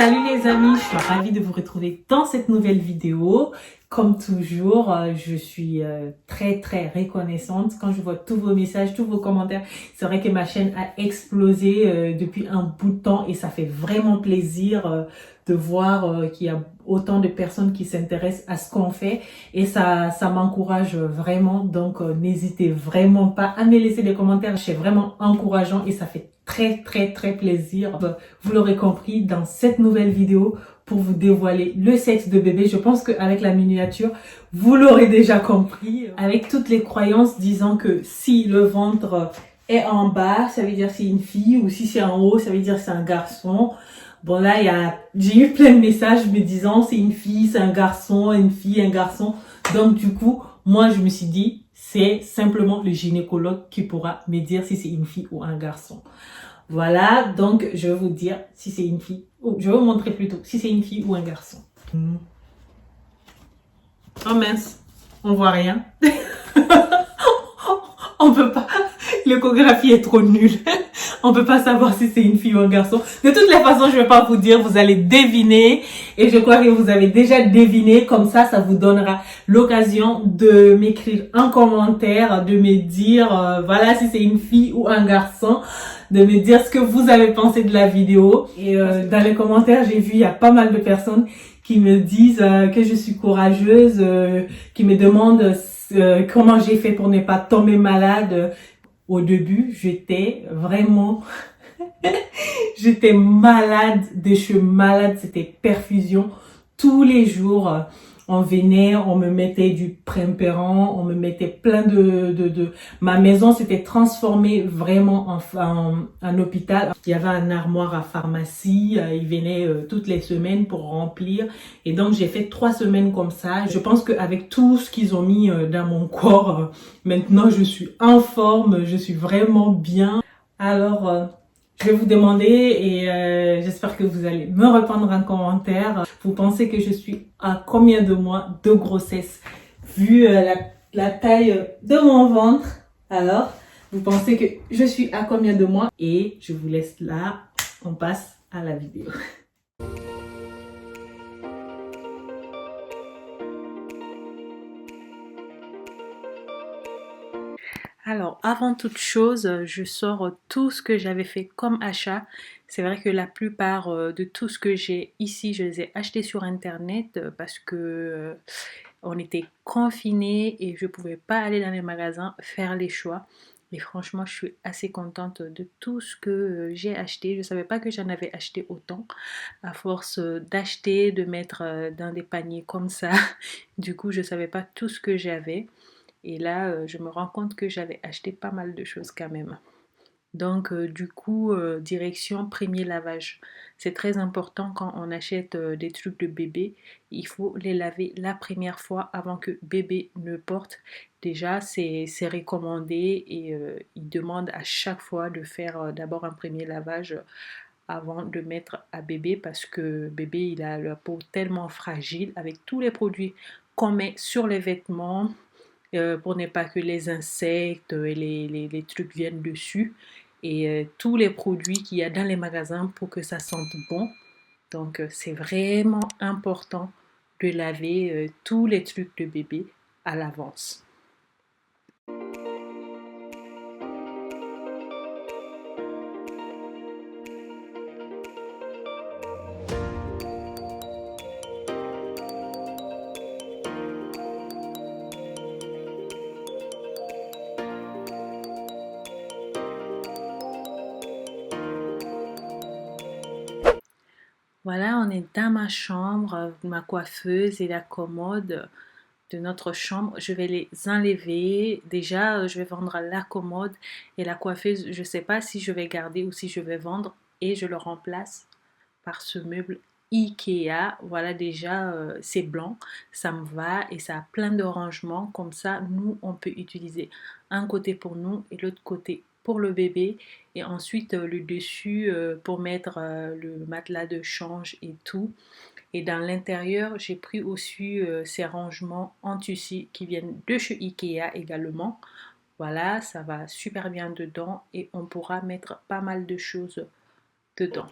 Salut les amis, je suis ravie de vous retrouver dans cette nouvelle vidéo. Comme toujours, je suis très reconnaissante quand je vois tous vos messages, tous vos commentaires. C'est vrai que ma chaîne a explosé depuis un bout de temps et ça fait vraiment plaisir de voir qu'il y a autant de personnes qui s'intéressent à ce qu'on fait et ça m'encourage vraiment. Donc n'hésitez vraiment pas à me laisser des commentaires, c'est vraiment encourageant et ça fait très plaisir. Vous l'aurez compris dans cette nouvelle vidéo pour vous dévoiler le sexe de bébé. Je pense qu'avec la miniature, vous l'aurez déjà compris. Avec toutes les croyances disant que si le ventre est en bas, ça veut dire c'est une fille, ou si c'est en haut, ça veut dire c'est un garçon. Bon là, j'ai eu plein de messages me disant c'est une fille, c'est un garçon, une fille, un garçon. Donc du coup, moi je me suis dit c'est simplement le gynécologue qui pourra me dire si c'est une fille ou un garçon. Voilà, donc je vais vous dire si c'est une fille, ou je vais vous montrer plutôt si c'est une fille ou un garçon. Oh mince, on voit rien. On peut pas, l'échographie est trop nulle. On peut pas savoir si c'est une fille ou un garçon. De toutes les façons, je vais pas vous dire, vous allez deviner. Et je crois que vous avez déjà deviné. Comme ça vous donnera l'occasion de m'écrire un commentaire, de me dire, voilà, si c'est une fille ou un garçon, de me dire ce que vous avez pensé de la vidéo. Et dans les commentaires, j'ai vu, il y a pas mal de personnes qui me disent que je suis courageuse, qui me demandent comment j'ai fait pour ne pas tomber malade. Au début, j'étais vraiment, j'étais malade, des cheveux malades, c'était perfusion. Tous les jours, on venait, on me mettait du Prempéran, on me mettait plein ma maison s'était transformée vraiment en hôpital. Il y avait un armoire à pharmacie, ils venaient toutes les semaines pour remplir. Et donc, j'ai fait 3 semaines comme ça. Je pense qu'avec tout ce qu'ils ont mis dans mon corps, maintenant, je suis en forme, je suis vraiment bien. Alors, je vais vous demander et j'espère que vous allez me répondre en commentaire. Vous pensez que je suis à combien de mois de grossesse? Vu la taille de mon ventre, alors vous pensez que je suis à combien de mois? Et je vous laisse là, on passe à la vidéo. Alors, avant toute chose, je sors tout ce que j'avais fait comme achat. C'est vrai que la plupart de tout ce que j'ai ici, je les ai achetés sur internet parce que on était confinés et je pouvais pas aller dans les magasins faire les choix. Et franchement, je suis assez contente de tout ce que j'ai acheté. Je savais pas que j'en avais acheté autant à force d'acheter, de mettre dans des paniers comme ça. Du coup, je savais pas tout ce que j'avais. Et là, je me rends compte que j'avais acheté pas mal de choses quand même. Donc, du coup, direction premier lavage. C'est très important quand on achète des trucs de bébé. Il faut les laver la première fois avant que bébé ne porte. Déjà, c'est recommandé et il demande à chaque fois de faire d'abord un premier lavage avant de mettre à bébé parce que bébé, il a la peau tellement fragile avec tous les produits qu'on met sur les vêtements pour ne pas que les insectes et les trucs viennent dessus et tous les produits qu'il y a dans les magasins pour que ça sente bon. Donc c'est vraiment important de laver tous les trucs de bébé à l'avance. Voilà, on est dans ma chambre, ma coiffeuse et la commode de notre chambre. Je vais les enlever. Déjà, je vais vendre la commode et la coiffeuse. Je ne sais pas si je vais garder ou si je vais vendre et je le remplace par ce meuble Ikea. Voilà, déjà, c'est blanc, ça me va et ça a plein de rangements. Comme ça, nous, on peut utiliser un côté pour nous et l'autre côté pour le bébé et ensuite le dessus pour mettre le matelas de change et tout. Et dans l'intérieur, j'ai pris aussi ces rangements en tissu qui viennent de chez Ikea également. Voilà, ça va super bien dedans et on pourra mettre pas mal de choses dedans.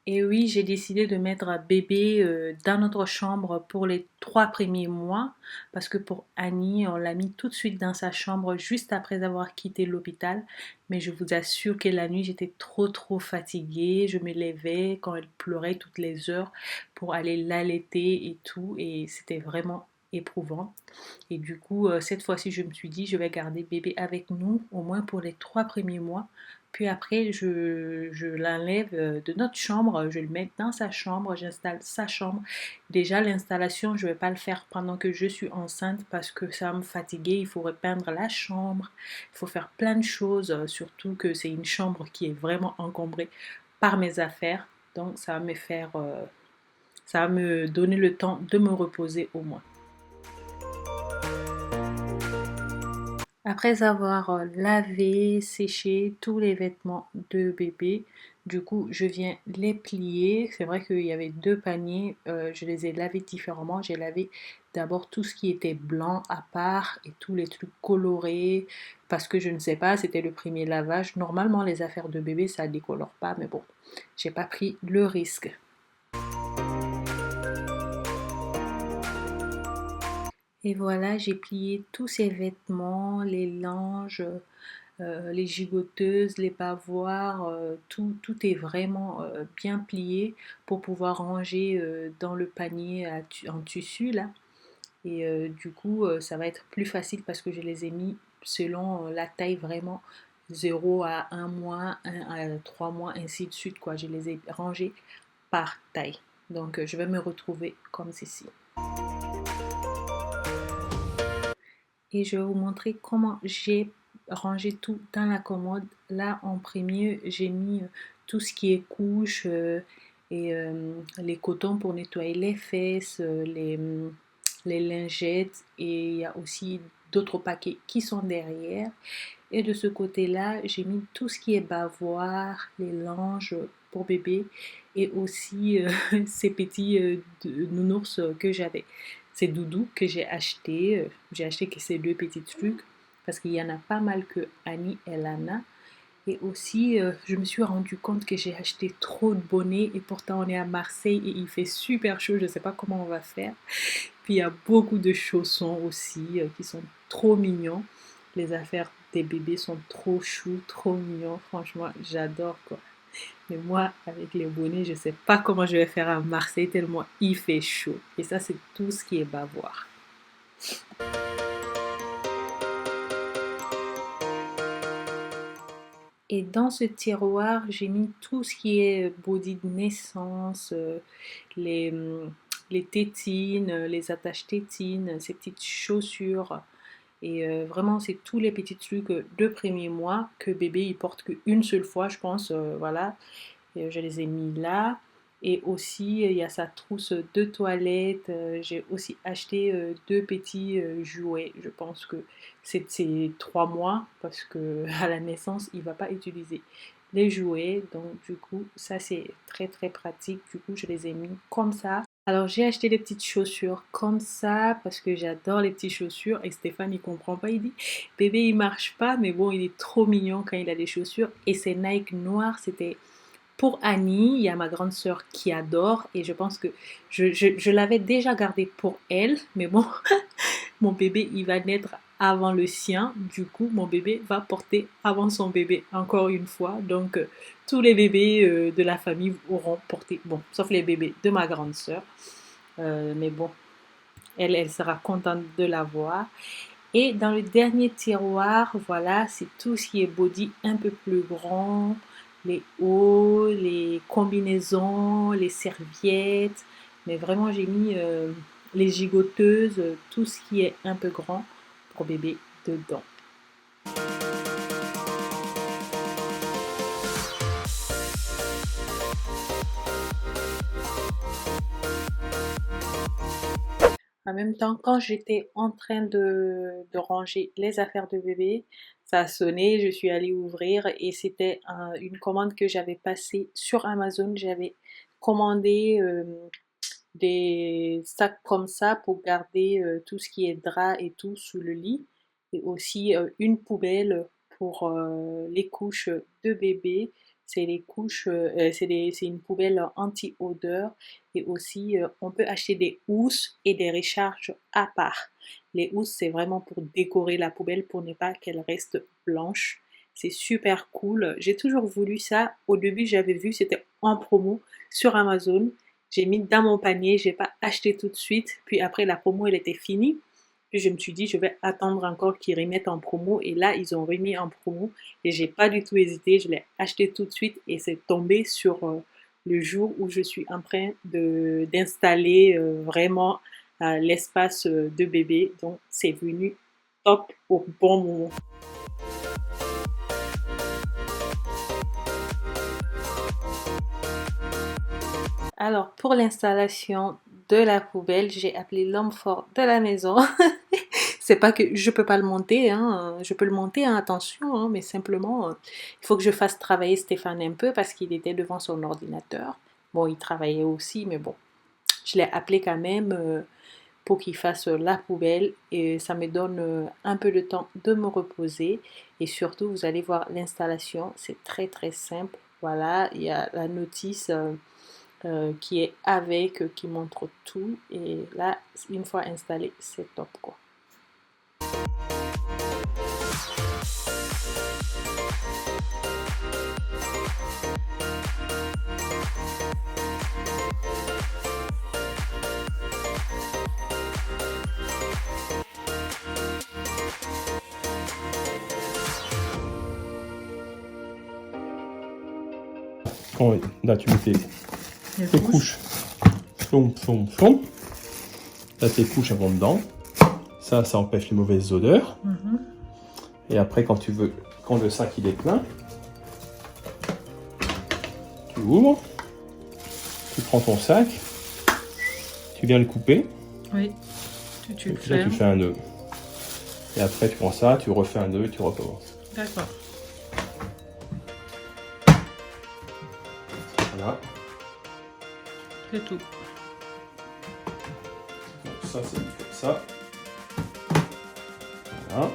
Et oui, j'ai décidé de mettre un bébé dans notre chambre pour les 3 premiers mois parce que pour Annie, on l'a mis tout de suite dans sa chambre juste après avoir quitté l'hôpital. Mais je vous assure que la nuit, j'étais trop fatiguée. Je me levais quand elle pleurait toutes les heures pour aller l'allaiter et tout. Et c'était vraiment éprouvant. Et du coup, cette fois-ci, je me suis dit, je vais garder bébé avec nous au moins pour les 3 premiers mois. Puis après, je l'enlève de notre chambre, je le mets dans sa chambre, j'installe sa chambre. Déjà, l'installation, je ne vais pas le faire pendant que je suis enceinte parce que ça va me fatiguer. Il faut repeindre la chambre, il faut faire plein de choses, surtout que c'est une chambre qui est vraiment encombrée par mes affaires. Donc, ça va me donner le temps de me reposer au moins. Après avoir lavé, séché tous les vêtements de bébé, du coup, je viens les plier. C'est vrai qu'il y avait 2 paniers, je les ai lavés différemment. J'ai lavé d'abord tout ce qui était blanc à part et tous les trucs colorés parce que je ne sais pas, c'était le premier lavage. Normalement, les affaires de bébé, ça ne décolore pas, mais bon, j'ai pas pris le risque. Et voilà, j'ai plié tous ces vêtements, les langes, les gigoteuses, les pavoirs, tout est vraiment bien plié pour pouvoir ranger dans le panier en tissu là. Et du coup, ça va être plus facile parce que je les ai mis selon la taille vraiment 0 à 1 mois, 1 à 3 mois, ainsi de suite quoi. Je les ai rangés par taille. Donc je vais me retrouver comme ceci. Et je vais vous montrer comment j'ai rangé tout dans la commode. Là, en premier, j'ai mis tout ce qui est couches et les cotons pour nettoyer les fesses, les lingettes et il y a aussi d'autres paquets qui sont derrière. Et de ce côté-là, j'ai mis tout ce qui est bavoir, les langes pour bébé et aussi ces petits nounours que j'avais. Ces doudous que j'ai achetés. J'ai acheté que ces 2 petits trucs parce qu'il y en a pas mal que Annie elle en a. Et aussi, je me suis rendu compte que j'ai acheté trop de bonnets et pourtant on est à Marseille et il fait super chaud. Je ne sais pas comment on va faire. Puis il y a beaucoup de chaussons aussi qui sont trop mignons. Les affaires des bébés sont trop chou, trop mignons. Franchement, j'adore quoi. Mais moi, avec les bonnets, je ne sais pas comment je vais faire à Marseille tellement il fait chaud. Et ça, c'est tout ce qui est bavoir. Et dans ce tiroir, j'ai mis tout ce qui est body de naissance, les, les tétines, les attaches tétines, ces petites chaussures. Et vraiment, c'est tous les petits trucs de premier mois que bébé il porte qu'une seule fois, je pense. Voilà, et je les ai mis là. Et aussi, il y a sa trousse de toilette. J'ai aussi acheté 2 petits jouets. Je pense que c'est 3 mois parce que à la naissance, il ne va pas utiliser les jouets. Donc, du coup, ça c'est très pratique. Du coup, je les ai mis comme ça. Alors, j'ai acheté des petites chaussures comme ça parce que j'adore les petites chaussures. Et Stéphane, il comprend pas. Il dit, bébé, il marche pas, mais bon, il est trop mignon quand il a des chaussures. Et ces Nike noirs, c'était pour Annie, il y a ma grande sœur qui adore et je pense que je l'avais déjà gardé pour elle, mais bon, mon bébé il va naître avant le sien, du coup mon bébé va porter avant son bébé encore une fois, donc tous les bébés de la famille auront porté, bon, sauf les bébés de ma grande sœur, mais bon, elle sera contente de l'avoir. Et dans le dernier tiroir, voilà, c'est tout ce qui est body un peu plus grand, les hauts, les combinaisons, les serviettes. Mais vraiment, j'ai mis les gigoteuses, tout ce qui est un peu grand pour bébé dedans. En même temps, quand j'étais en train de ranger les affaires de bébé, ça a sonné, je suis allée ouvrir et c'était une commande que j'avais passée sur Amazon. J'avais commandé des sacs comme ça pour garder tout ce qui est drap et tout sous le lit et aussi une poubelle pour les couches de bébé C'est les couches, c'est une poubelle anti-odeur et aussi on peut acheter des housses et des recharges à part. Les housses, c'est vraiment pour décorer la poubelle pour ne pas qu'elle reste blanche. C'est super cool. J'ai toujours voulu ça. Au début, j'avais vu, c'était en promo sur Amazon. J'ai mis dans mon panier, j'ai pas acheté tout de suite. Puis après, la promo, elle était finie. Puis je me suis dit, je vais attendre encore qu'ils remettent en promo. Et là, ils ont remis en promo. Et j'ai pas du tout hésité. Je l'ai acheté tout de suite. Et c'est tombé sur le jour où je suis en train d'installer vraiment l'espace de bébé. Donc, c'est venu top au bon moment. Alors, pour l'installation de la poubelle, j'ai appelé l'homme fort de la maison. C'est pas que je peux pas le monter, hein. Je peux le monter, hein, attention, hein, mais simplement, il faut que je fasse travailler Stéphane un peu parce qu'il était devant son ordinateur. Bon, il travaillait aussi, mais bon, je l'ai appelé quand même pour qu'il fasse la poubelle et ça me donne un peu de temps de me reposer. Et surtout, vous allez voir l'installation, c'est très très simple. Voilà, il y a la notice qui est avec, qui montre tout. Et là, une fois installé, c'est top quoi. Oh, là, tu mets tes couches. Plom, plom, plom. Là, tes couches elles vont dedans. Ça empêche les mauvaises odeurs. Et après, quand le sac il est plein, tu ouvres, tu prends ton sac, tu viens le couper. Oui, tu le là, tu fais un nœud. Et après, tu prends ça, tu refais un nœud et tu recommences. D'accord. Voilà. C'est tout. Donc ça, c'est comme ça. Voilà.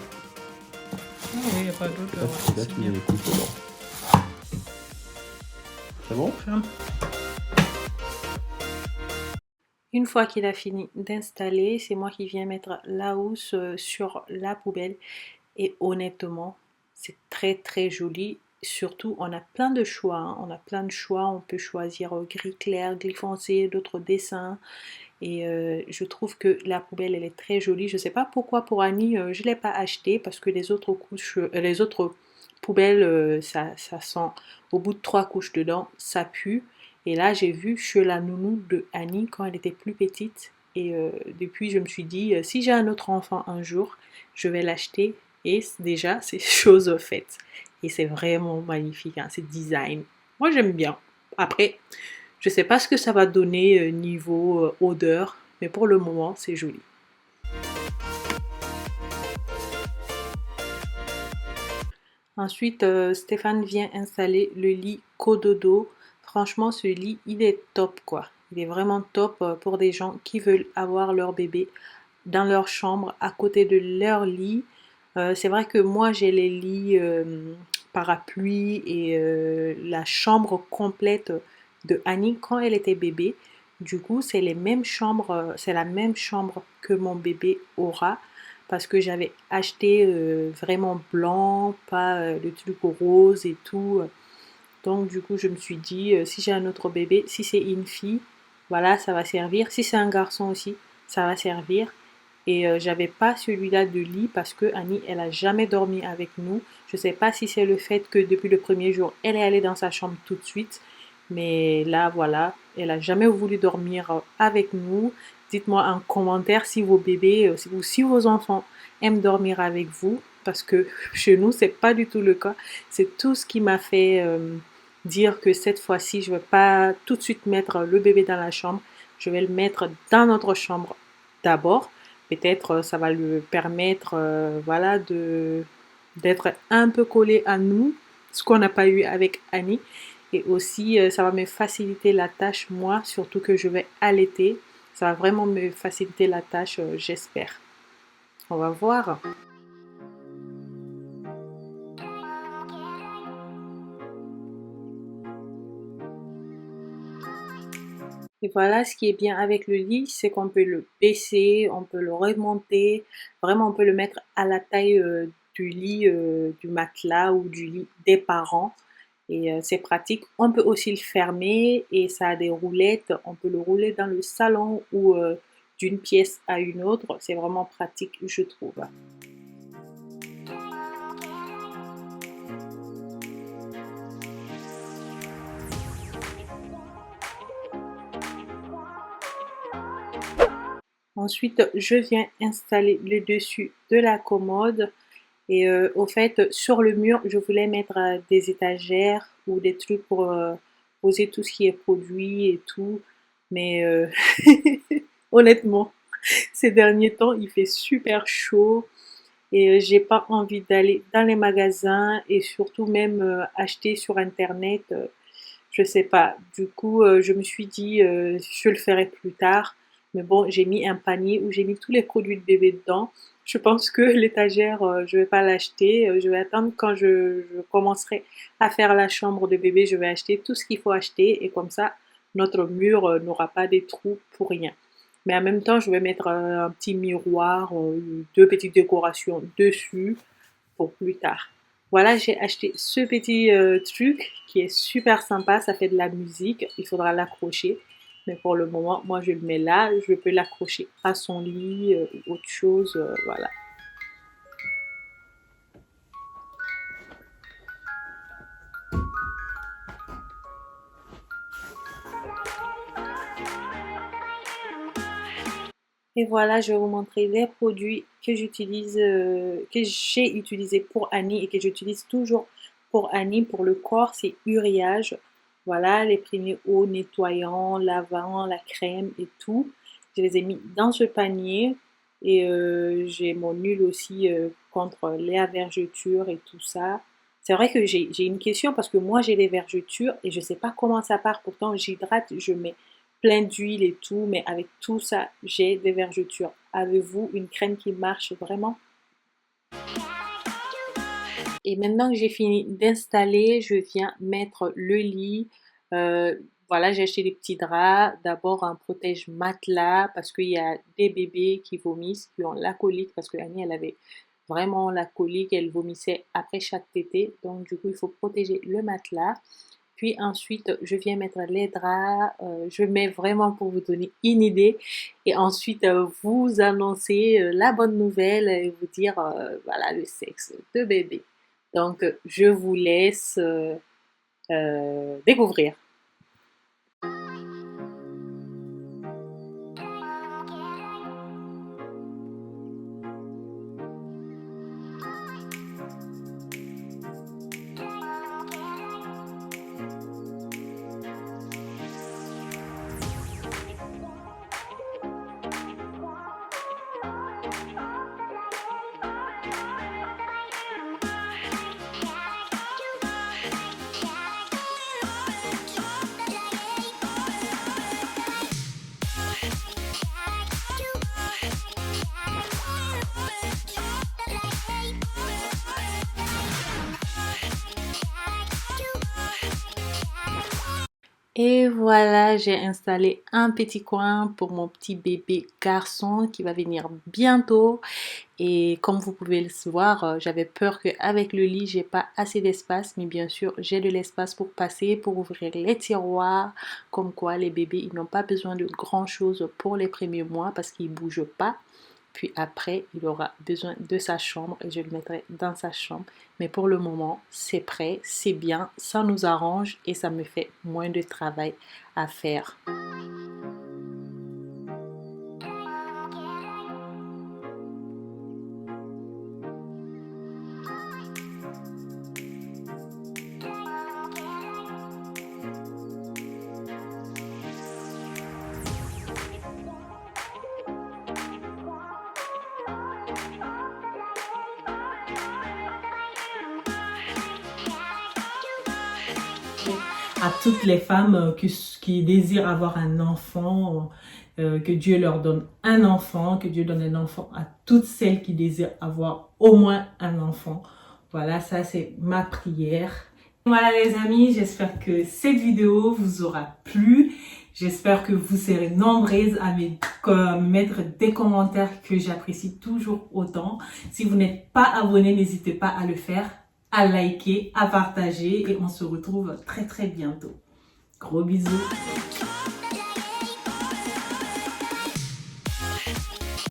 Ah oui, il n'y a pas d'autre. Là, tu mets les couches dedans. C'est bon? Une fois qu'il a fini d'installer, c'est moi qui viens mettre la housse sur la poubelle. Et honnêtement, c'est très très joli. Surtout, on a plein de choix. Hein. On a plein de choix. On peut choisir gris clair, gris foncé, d'autres dessins. Et je trouve que la poubelle, elle est très jolie. Je ne sais pas pourquoi pour Annie, je ne l'ai pas acheté parce que les autres poubelles, ça sent au bout de 3 couches dedans, ça pue. Et là, j'ai vu chez la nounou de Annie quand elle était plus petite. Et depuis, je me suis dit, si j'ai un autre enfant un jour, je vais l'acheter. Et déjà, c'est chose faite. Et c'est vraiment magnifique, hein, c'est design. Moi, j'aime bien. Après, je ne sais pas ce que ça va donner niveau odeur, mais pour le moment, c'est joli. Ensuite, Stéphane vient installer le lit Cododo. Franchement, ce lit, il est top quoi. Il est vraiment top pour des gens qui veulent avoir leur bébé dans leur chambre, à côté de leur lit. C'est vrai que moi, j'ai les lits parapluie et la chambre complète de Annie quand elle était bébé. Du coup, c'est les mêmes chambres, c'est la même chambre que mon bébé aura parce que j'avais acheté vraiment blanc, pas le truc rose et tout. Donc du coup, je me suis dit, si j'ai un autre bébé, si c'est une fille, voilà, ça va servir. Si c'est un garçon aussi, ça va servir. Et j'avais pas celui-là de lit parce que Annie, elle a jamais dormi avec nous. Je sais pas si c'est le fait que depuis le premier jour, elle est allée dans sa chambre tout de suite. Mais là, voilà, elle a jamais voulu dormir avec nous. Dites-moi en commentaire si vos bébés ou si vos enfants aiment dormir avec vous. Parce que chez nous, c'est pas du tout le cas. C'est tout ce qui m'a fait dire que cette fois-ci, je ne vais pas tout de suite mettre le bébé dans la chambre. Je vais le mettre dans notre chambre d'abord. Peut-être ça va lui permettre voilà, d'être un peu collé à nous, ce qu'on n'a pas eu avec Annie. Et aussi, ça va me faciliter la tâche, moi, surtout que je vais allaiter. Ça va vraiment me faciliter la tâche, j'espère. On va voir. Et voilà, ce qui est bien avec le lit, c'est qu'on peut le baisser, on peut le remonter, vraiment on peut le mettre à la taille du lit, du matelas ou du lit des parents. Et c'est pratique. On peut aussi le fermer et ça a des roulettes. On peut le rouler dans le salon ou d'une pièce à une autre. C'est vraiment pratique, je trouve. Ensuite, je viens installer le dessus de la commode. Et au fait, sur le mur, je voulais mettre des étagères ou des trucs pour poser tout ce qui est produit et tout. Mais honnêtement, ces derniers temps, il fait super chaud et j'ai pas envie d'aller dans les magasins et surtout même acheter sur internet. Je sais pas. Du coup, je me suis dit, je le ferai plus tard. Mais bon, j'ai mis un panier où j'ai mis tous les produits de bébé dedans. Je pense que l'étagère, je vais pas l'acheter. Je vais attendre quand je commencerai à faire la chambre de bébé. Je vais acheter tout ce qu'il faut acheter et comme ça, notre mur n'aura pas des trous pour rien. Mais en même temps, je vais mettre un petit miroir, deux petites décorations dessus pour plus tard. Voilà, j'ai acheté ce petit truc qui est super sympa, ça fait de la musique, il faudra l'accrocher. Mais pour le moment, moi je le mets là, je peux l'accrocher à son lit ou autre chose, voilà. Et voilà, je vais vous montrer les produits que j'utilise, que j'ai utilisé pour Annie et que j'utilise toujours pour Annie. Pour le corps, c'est Uriage. Voilà, les premiers eaux nettoyants, lavants, la crème et tout. Je les ai mis dans ce panier. Et j'ai mon huile aussi contre les vergetures et tout ça. C'est vrai que j'ai une question parce que moi j'ai les vergetures et je sais pas comment ça part. Pourtant j'hydrate, je mets plein d'huile et tout, mais avec tout ça, j'ai des vergetures. Avez-vous une crème qui marche vraiment? Et maintenant que j'ai fini d'installer, je viens mettre le lit. Euh, voilà, j'ai acheté des petits draps. D'abord un protège matelas parce qu'il y a des bébés qui vomissent, qui ont la colique parce que Annie, elle avait vraiment la colique, elle vomissait après chaque tétée. Donc du coup, il faut protéger le matelas. Puis ensuite, je viens mettre les draps. Je mets vraiment pour vous donner une idée. Et ensuite, vous annoncer la bonne nouvelle et vous dire, voilà, le sexe de bébé. Donc, je vous laisse découvrir. Et voilà, j'ai installé un petit coin pour mon petit bébé garçon qui va venir bientôt. Et comme vous pouvez le voir, j'avais peur qu'avec le lit, j'ai pas assez d'espace. Mais bien sûr, j'ai de l'espace pour passer, pour ouvrir les tiroirs. Comme quoi, les bébés, ils n'ont pas besoin de grand chose pour les premiers mois parce qu'ils bougent pas. Puis après, il aura besoin de sa chambre et je le mettrai dans sa chambre. Mais pour le moment, c'est prêt, c'est bien, ça nous arrange et ça me fait moins de travail à faire. À toutes les femmes qui désirent avoir un enfant, que Dieu leur donne un enfant, que Dieu donne un enfant à toutes celles qui désirent avoir au moins un enfant. Voilà, ça c'est ma prière. Voilà les amis, j'espère que cette vidéo vous aura plu. J'espère que vous serez nombreuses à me mettre des commentaires que j'apprécie toujours autant. Si vous n'êtes pas abonné, n'hésitez pas à le faire, à liker, à partager et on se retrouve très très bientôt. Gros bisous.